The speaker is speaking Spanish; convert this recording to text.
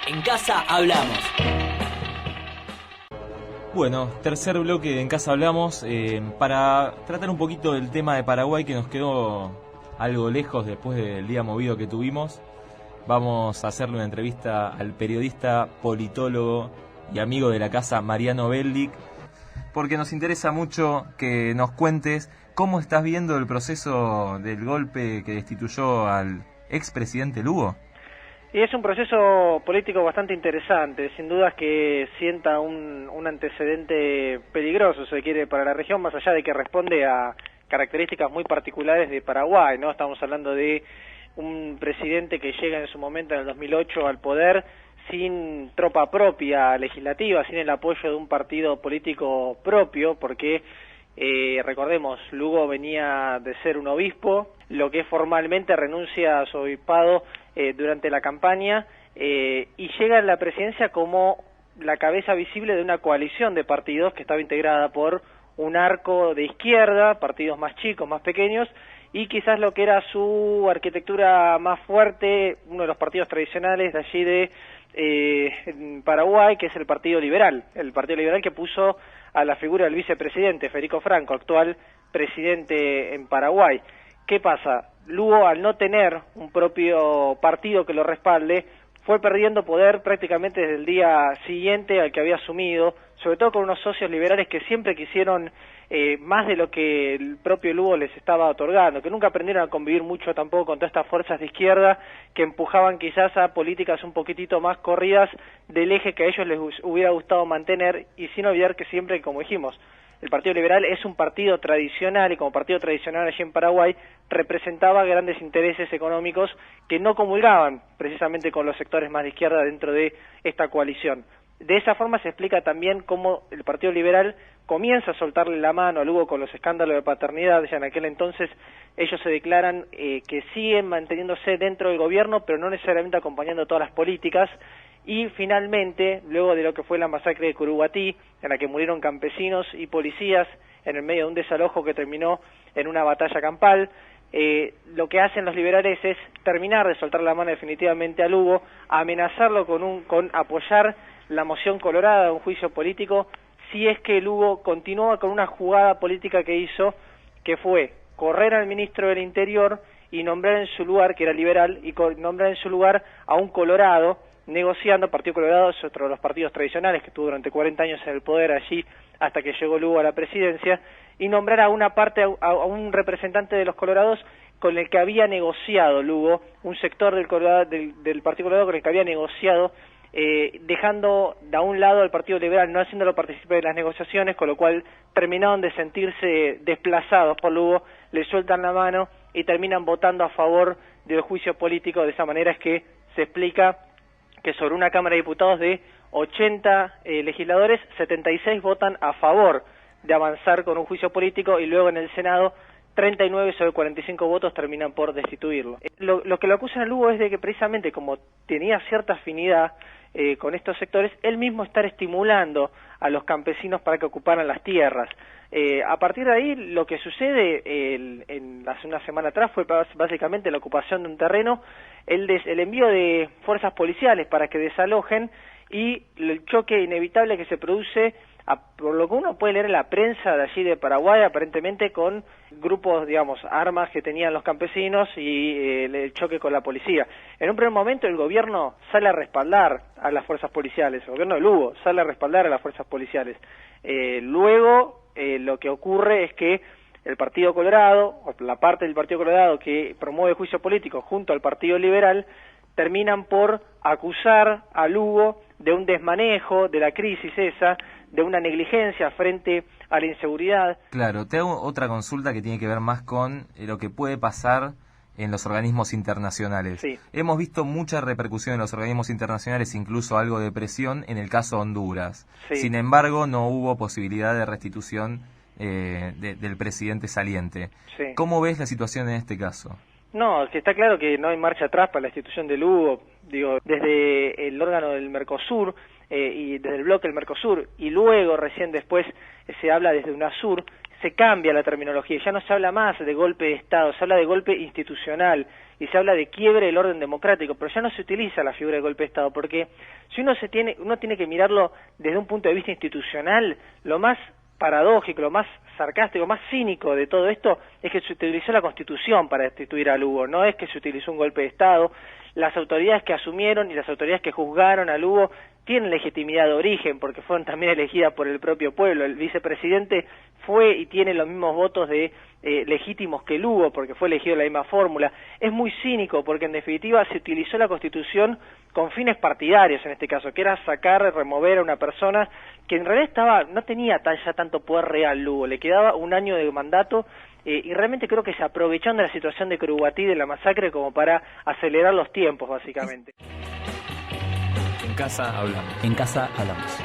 En Casa Hablamos. Bueno, tercer bloque de En Casa Hablamos, para tratar un poquito del tema de Paraguay que nos quedó algo lejos después del día movido que tuvimos. Vamos a hacerle una entrevista al periodista, politólogo y amigo de la casa Mariano Beldic, porque nos interesa mucho que nos cuentes cómo estás viendo el proceso del golpe que destituyó al expresidente Lugo. Y es un proceso político bastante interesante, sin dudas que sienta un antecedente peligroso, se quiere, para la región, más allá de que responde a características muy particulares de Paraguay, ¿no? Estamos hablando de un presidente que llega en su momento, en el 2008, al poder sin tropa propia legislativa, sin el apoyo de un partido político propio, porque recordemos, Lugo venía de ser un obispo, lo que formalmente renuncia a su obispado durante la campaña y llega a la presidencia como la cabeza visible de una coalición de partidos que estaba integrada por un arco de izquierda, partidos más chicos, más pequeños, y quizás lo que era su arquitectura más fuerte, uno de los partidos tradicionales de allí de Paraguay, que es el Partido Liberal que puso a la figura del vicepresidente Federico Franco, actual presidente en Paraguay. ¿Qué pasa? Lugo, al no tener un propio partido que lo respalde, fue perdiendo poder prácticamente desde el día siguiente al que había asumido, sobre todo con unos socios liberales que siempre quisieron más de lo que el propio Lugo les estaba otorgando, que nunca aprendieron a convivir mucho tampoco con todas estas fuerzas de izquierda que empujaban quizás a políticas un poquitito más corridas del eje que a ellos les hubiera gustado mantener, y sin olvidar que siempre, como dijimos, el Partido Liberal es un partido tradicional, y como partido tradicional allí en Paraguay representaba grandes intereses económicos que no comulgaban precisamente con los sectores más de izquierda dentro de esta coalición. De esa forma se explica también cómo el Partido Liberal comienza a soltarle la mano a Lugo con los escándalos de paternidad. Ya en aquel entonces ellos se declaran que siguen manteniéndose dentro del gobierno, pero no necesariamente acompañando todas las políticas. Y finalmente, luego de lo que fue la masacre de Curuguatí, en la que murieron campesinos y policías en el medio de un desalojo que terminó en una batalla campal, lo que hacen los liberales es terminar de soltar la mano definitivamente a Lugo, amenazarlo con apoyar la moción colorada de un juicio político si es que Lugo continúa con una jugada política que hizo, que fue correr al ministro del Interior y nombrar en su lugar, que era liberal, y nombrar en su lugar a un colorado, negociando. Partido Colorado es otro de los partidos tradicionales que estuvo durante 40 años en el poder allí hasta que llegó Lugo a la presidencia, y nombrar a una parte, a un representante de los colorados con el que había negociado Lugo, un sector del Partido Colorado con el que había negociado, dejando de a un lado al Partido Liberal, no haciéndolo participar de las negociaciones, con lo cual terminaron de sentirse desplazados por Lugo, le sueltan la mano y terminan votando a favor del juicio político. De esa manera es que se explica que sobre una Cámara de Diputados de 80 legisladores, 76 votan a favor de avanzar con un juicio político, y luego en el Senado 39 sobre 45 votos terminan por destituirlo. Lo que lo acusan a Lugo es de que precisamente como tenía cierta afinidad con estos sectores, él mismo estar estimulando a los campesinos para que ocuparan las tierras. A partir de ahí, lo que sucede hace una semana atrás fue básicamente la ocupación de un terreno, el envío de fuerzas policiales para que desalojen, y el choque inevitable que se produce, por lo que uno puede leer en la prensa de allí de Paraguay, aparentemente con grupos, digamos, armas que tenían los campesinos, y el choque con la policía. En un primer momento el gobierno sale a respaldar a las fuerzas policiales, el gobierno de Lugo sale a respaldar a las fuerzas policiales. Luego lo que ocurre es que el Partido Colorado, o la parte del Partido Colorado que promueve el juicio político junto al Partido Liberal, terminan por acusar a Lugo de un desmanejo de la crisis esa, de una negligencia frente a la inseguridad. Claro, te hago otra consulta que tiene que ver más con lo que puede pasar en los organismos internacionales. Sí. Hemos visto mucha repercusión en los organismos internacionales, incluso algo de presión en el caso Honduras. Sí. Sin embargo, no hubo posibilidad de restitución del presidente saliente. Sí. ¿Cómo ves la situación en este caso? No, que está claro que no hay marcha atrás para la institución de Lugo, digo, desde el órgano del Mercosur y desde el bloque del Mercosur, y luego recién después se habla desde UNASUR, se cambia la terminología, ya no se habla más de golpe de Estado, se habla de golpe institucional y se habla de quiebre del orden democrático, pero ya no se utiliza la figura de golpe de Estado, porque si uno tiene que mirarlo desde un punto de vista institucional, lo más paradójico, lo más sarcástico, más cínico de todo esto es que se utilizó la Constitución para destituir a Lugo, no es que se utilizó un golpe de Estado. Las autoridades que asumieron y las autoridades que juzgaron a Lugo tienen legitimidad de origen porque fueron también elegidas por el propio pueblo. El vicepresidente fue y tiene los mismos votos de legítimos que Lugo porque fue elegido la misma fórmula. Es muy cínico porque en definitiva se utilizó la Constitución con fines partidarios en este caso, que era sacar, remover a una persona que en realidad no tenía ya tanto poder real Lugo, le quedaba un año de mandato. Y realmente creo que se aprovecharon de la situación de Curuguatí, de la masacre, como para acelerar los tiempos, básicamente. En casa hablamos. En casa hablamos.